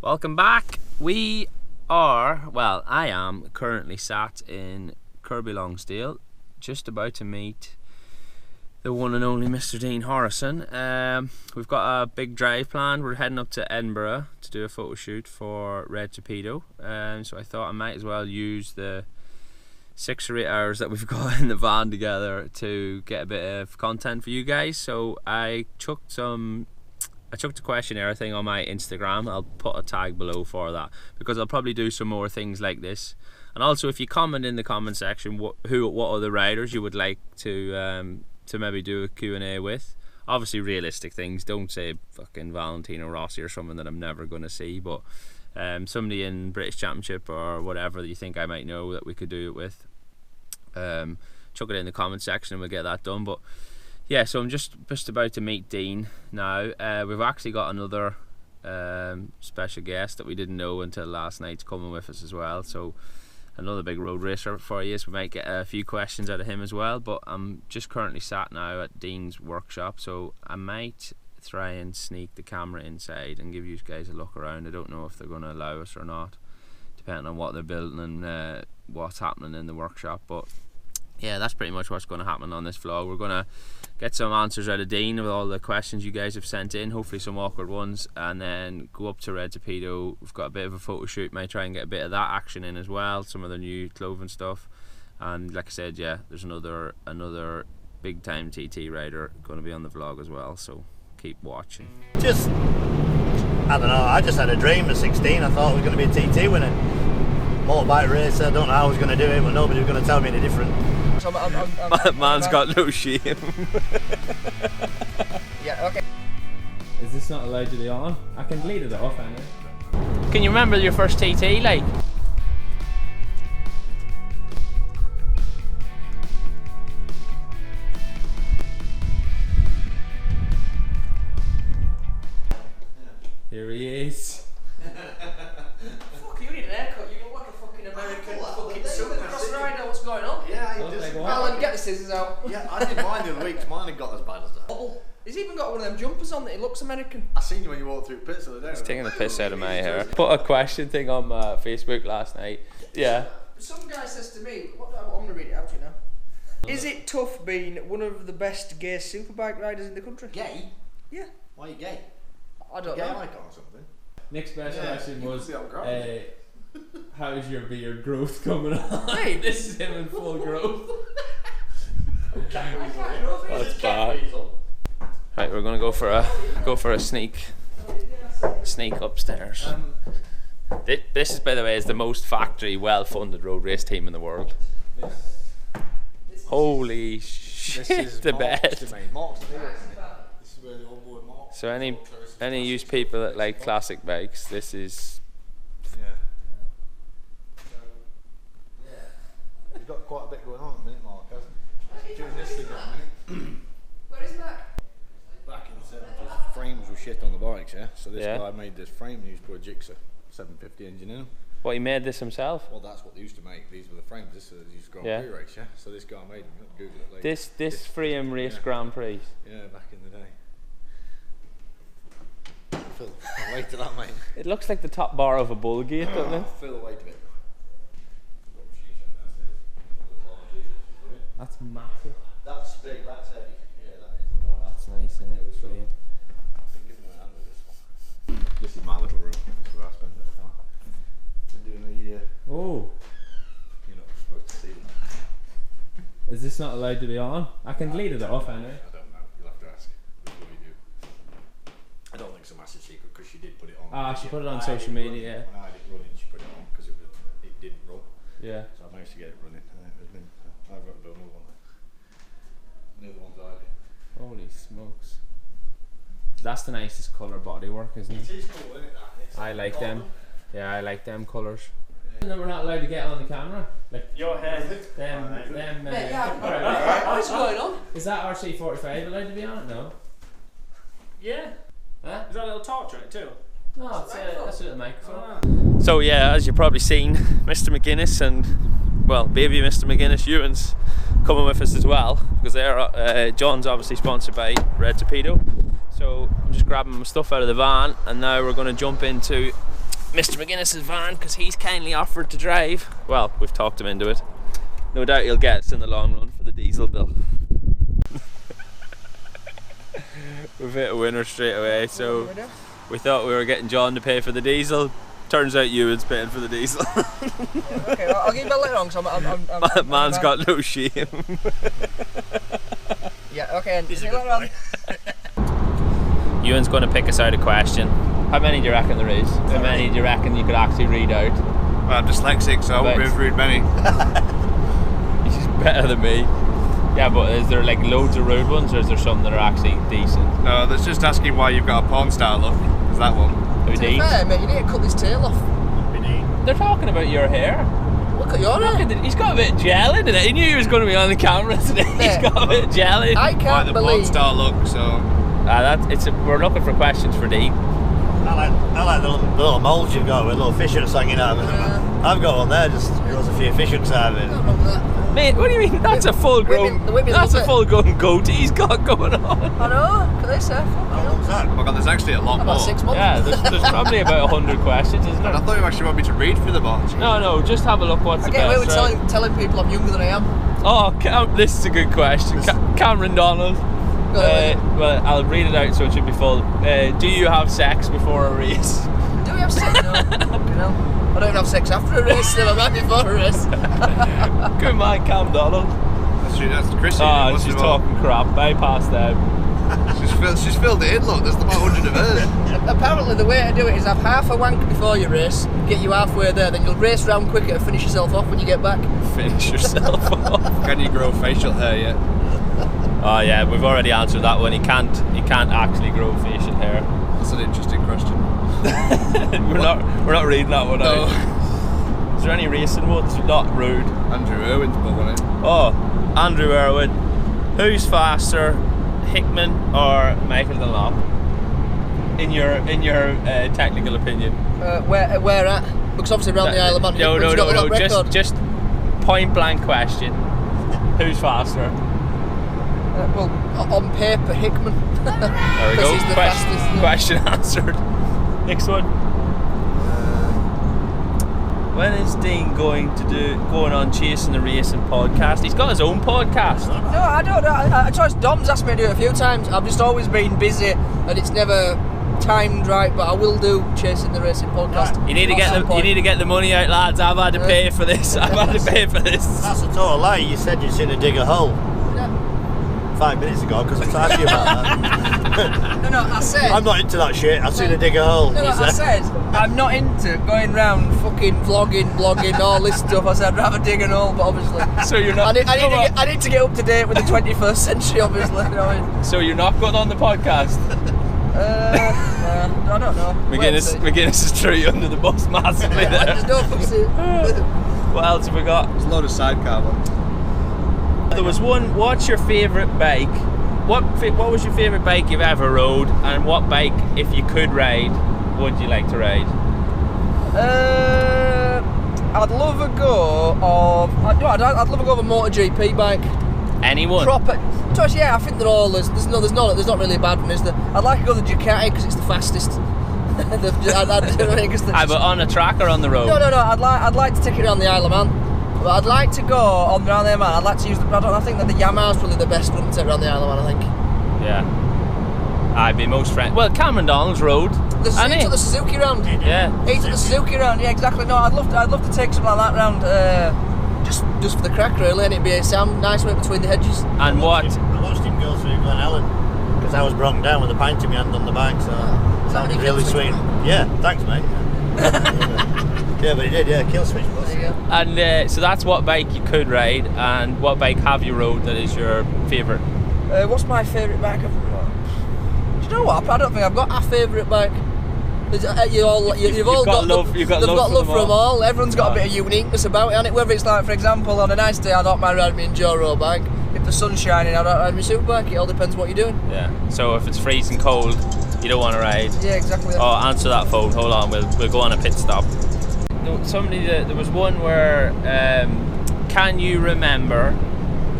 Welcome back. We are, well, I am currently sat in Kirby Longsteel, just about to meet the one and only Mr. Dean Harrison. We've got a big drive planned. We're heading up to Edinburgh to do a photo shoot for Red Torpedo. So I thought I might as well use the 6 or 8 hours that we've got in the van together to get a bit of content for you guys. So I chucked a questionnaire thing on my Instagram. I'll put a tag below for that because I'll probably do some more things like this. And also, if you comment in the comment section what other riders you would like to maybe do a Q&A with. Obviously realistic things. Don't say fucking Valentino Rossi or someone that I'm never going to see, but somebody in British Championship or whatever that you think I might know that we could do it with. Chuck it in the comment section and we'll get that done. But yeah, so I'm just about to meet Dean now. We've actually got another special guest that we didn't know until last night coming with us as well. So another big road racer for you. So we might get a few questions out of him as well. But I'm just currently sat now at Dean's workshop, so I might try and sneak the camera inside and give you guys a look around. I don't know if they're going to allow us or not, depending on what they're building and what's happening in the workshop. But yeah, that's pretty much what's going to happen on this vlog. We're going to get some answers out of Dean with all the questions you guys have sent in, hopefully some awkward ones, and then go up to Red Torpedo. We've got a bit of a photo shoot, might try and get a bit of that action in as well, some of the new clothing stuff. And like I said, yeah, there's another big time TT rider going to be on the vlog as well, so keep watching. I don't know, I just had a dream at 16. I thought I was going to be a TT winner. Motorbike racer, I don't know how I was going to do it, but nobody was going to tell me any different. So Man's got no shame. Yeah, okay. Is this not allowed to be on? I can delete it off anyway. Can you remember your first TT like? Here he is. Fuck, you need an haircut. You look like a fucking American fucking supercross rider. What's going on? Yeah, he just... Alan, get the scissors out. Yeah, I did mine the other week. Mine had got as bad as that. He's even got one of them jumpers on that he looks American. I seen you when you walked through pits the other day. He's taking the piss out of my hair. Put a question thing on my Facebook last night. Yeah. Some guy says to me, I'm going to read it out to you now. Is it tough being one of the best gay superbike riders in the country? Gay? Yeah. Why are you gay? I don't gay know. icon or something? Next best question was, Hey. how's your beard growth coming on? Hey. This is him in full growth. That's That's bad. Right, we're gonna go for a sneak upstairs. This is, by the way, is the most factory, well-funded road race team in the world. Holy shit, the best. So any use people that like classic bikes, this is. You've got quite a bit going on at the minute, Mark, hasn't you? Doing this thing at the minute. Where is that? Back in the 70s, frames were shit on the bikes, yeah? So this Yeah. guy made this frame, he used to put a Gixxer 750 engine in them. What, he made this himself? Well, that's what they used to make. These were the frames. This is used to Grand Yeah. Prix race, yeah? So this guy made them. You can Google it later. This Freeham race yeah. Grand Prix. Yeah, back in the day. Phil, wait to that, mate. It looks like the top bar of a bull gate, doesn't it? Phil, wait a bit. That's massive. That's big, that's heavy. Yeah, that is. That's nice, isn't it? I've been giving him a hand with this one. This is my little room. This is where I spend the time. Been doing the, Oh, you're not supposed to see that. is this not allowed to be on? I can delete it off anyway. I don't know. You'll have to ask. What do you do? I don't think it's a massive secret because she did put it on. Ah, she put it on social media, When I did running, she put it on because it didn't run. yeah. So I managed to get it running. And it was been, I've got to build another one. The other one's I did. Holy smokes. That's the nicest colour bodywork, isn't it? It is cool, isn't it? It's I like them. Yeah, I like them colours. And then we're not allowed to get on the camera. Like Your head. them. Yeah, what's going on? Is that RC45 allowed to be on it? No. Yeah. Huh? Is that a little torch on it too? No, that's a little microphone. So yeah, as you've probably seen, Mr. McGuiness and, well, baby Mr. McGuiness, Ewan's coming with us as well, because they're John's obviously sponsored by Red Torpedo. So I'm just grabbing my stuff out of the van, and now we're going to jump into Mr. McGuinness's van because he's kindly offered to drive. Well, we've talked him into it. No doubt he'll get us in the long run for the diesel bill. We've hit a winner straight away, so we thought we were getting John to pay for the diesel. Turns out Ewan's paying for the diesel. Okay, well, I'll give you a later on because I'm Man's got no shame. Yeah, okay, and He's see a you good later on. boy. Ewan's going to pick us out a question. How many do you reckon there is? How many do you reckon you could actually read out? Well, I'm dyslexic, so I won't be able to read many. He's better than me. Yeah, but is there like loads of rude ones, or is there some that are actually decent? No, that's just asking why you've got a porn star look. Is that one? Who To be needs? fair, mate, you need to cut this tail off. They're talking about your hair. Look at your Look hair. at it. He's got a bit of gel in it. He knew he was going to be on the camera today. He's Yeah. got a bit of gel in. I Like can't the porn believe. star look, so... We're looking for questions for Dean. I like the little moulds you've got with little fish hooks hanging out of it. Yeah. I've got one there, just grows a few fish hooks out of it. Nothing wrong with that. Mate, what do you mean? That's a full grown. the women That's love a it. full grown goatee he's got going on. I know, can they say? How long's that? Oh my god, there's actually a lot About more. 6 months. Yeah, there's probably about 100 questions, isn't And I there? thought you actually want me to read through the bunch. No, just have a look. What's I the get away best? with Right? telling people I'm younger than I am. Oh, this is a good question. Cameron Donald. Go ahead. Well, I'll read it out so it should be full. Do you have sex before a race? Do we have sex? No. Fucking hell. I don't even have sex after a race, never mind before a race. Good man, Cam Donald. That's Chrissy. Oh, What's she's it about? talking crap. Bypass them. She's filled it in, look. There's about 100 of hers. Apparently the way to do it is have half a wank before your race, get you halfway there, then you'll race round quicker to finish yourself off when you get back. Finish yourself off. Can you grow facial hair yet? Oh yeah, we've already answered that one. He can't actually grow facial hair. That's an interesting question. we're not reading that one No. out. Is there any racing ones? Not rude. Andrew Irwin's put one in. Oh, Andrew Irwin. Who's faster, Hickman or Michael Dunlop? In your technical opinion. Where at? Because obviously around the Isle of Man, Hickman's got the lap record. Just point blank question. Who's faster? Well, on paper, Hickman. There we go. He's the fastest. Yeah. Question answered. Next one. When is Dean going on Chasing the Racing podcast? He's got his own podcast. No, I don't know. I tried. Dom's asked me to do it a few times. I've just always been busy, and it's never timed right. But I will do Chasing the Racing podcast. You need to at some point. get the money out, lads. I've had to pay for this. I've had to pay for this. That's a total lie. You said you'd seen her dig a hole Yeah. 5 minutes ago because I asked you about that. No, I said. I'm not into that shit. I've seen her dig a hole. No, you I said. said I'm not into going round fucking vlogging, blogging, all this stuff. I said I'd rather dig an hole, but obviously. So you're not. I need to get up to date with the 21st century, obviously. You know what I mean? So you're not going on the podcast. I don't know. McGuinness is threw you under the bus massively there. There's no fucking. What else have we got? There's a load of sidecar ones. There was one. What's your favourite bike? What was your favourite bike you've ever rode, and what bike, if you could ride, would you like to ride? I'd love a go of. I'd love a go of a MotoGP bike. Anyone? Proper. To us, yeah, I think they're all. There's not really a bad one, is there? I'd like to go the Ducati because it's the fastest. But on a track or on the road? No. I'd like to take it around the Isle of Man. But I'd like to go on around there, man. I'd like to use I think that the Yamaha's probably the best one to take around the Isle of Man. I think. Yeah. I'd be most friend. Well, Cameron Donald's rode. He took the Suzuki round. Yeah. He took the Suzuki round. Yeah, exactly. No, I'd love to take something like that round. Just for the crack, really, and it'd be a nice way between the hedges. And what? I watched him go through Glen Ellen because I was broken down with a pint in my hand on the bike, so it sounded really sweet. Yeah, thanks, mate. Yeah, but he did. Yeah, kill switch bus. There you go. And so that's what bike you could ride, and what bike have you rode that is your favourite? What's my favourite bike I've rode? Do you know what? I don't think I've got a favourite bike. You've all got love. They've got love for them all. Everyone's got a bit of uniqueness about it, hasn't it? Whether it's like, for example, on a nice day, I don't mind riding my enduro bike. If the sun's shining, I don't ride my superbike. It all depends what you're doing. Yeah. So if it's freezing cold, you don't want to ride. Yeah, exactly. Oh, answer that phone. Hold on. We'll go on a pit stop. There was one where. Can you remember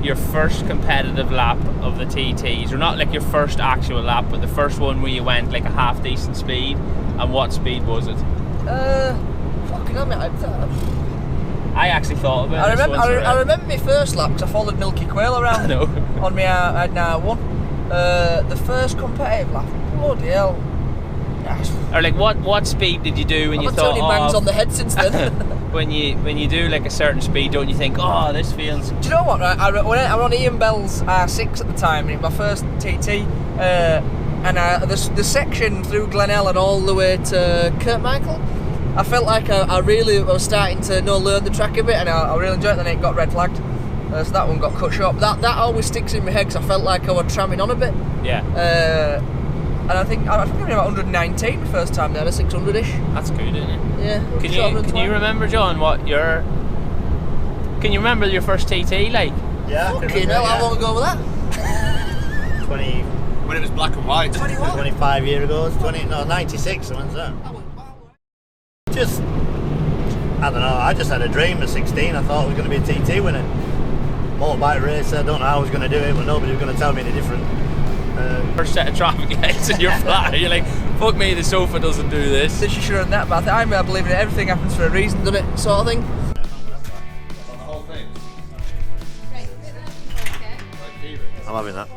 your first competitive lap of the TTs, or not like your first actual lap, but the first one where you went like a half decent speed, and what speed was it? Fucking hell, mate. I actually thought about I this remember. once I remember my first lap because I followed Milky Quail around. I know. On my R1. The first competitive lap. Bloody hell. Yes. Or like, what speed did you do when you I've thought? had bangs on the head since then. when you do like a certain speed, don't you think, oh, this feels? Do you know what? Right, I was on Ian Bell's R6 at the time, and it was my first TT. And the section through Glen Ellen all the way to Kirkmichael, I felt like I really was starting to learn the track a bit, and I really enjoyed it. Then it got red flagged, so that one got cut short. But that always sticks in my head because I felt like I was tramming on a bit. Yeah. And I think I was about 119 the first time there, 600ish. That's good, isn't it? Yeah. Can you remember, John, Can you remember your first TT like? Yeah. Fucking hell, how long ago was that? 20. When it was black and white. 25 years ago. 96. When's that? Just, I don't know. I just had a dream at 16. I thought I was going to be a TT winner. Motorbike racer. I don't know how I was going to do it, but nobody was going to tell me any different. First set of traffic lights and you're flat. You're like, fuck me, the sofa doesn't do this. This you should have done that, but I believe in it. Everything happens for a reason, doesn't it? Sort of thing. I'm having that.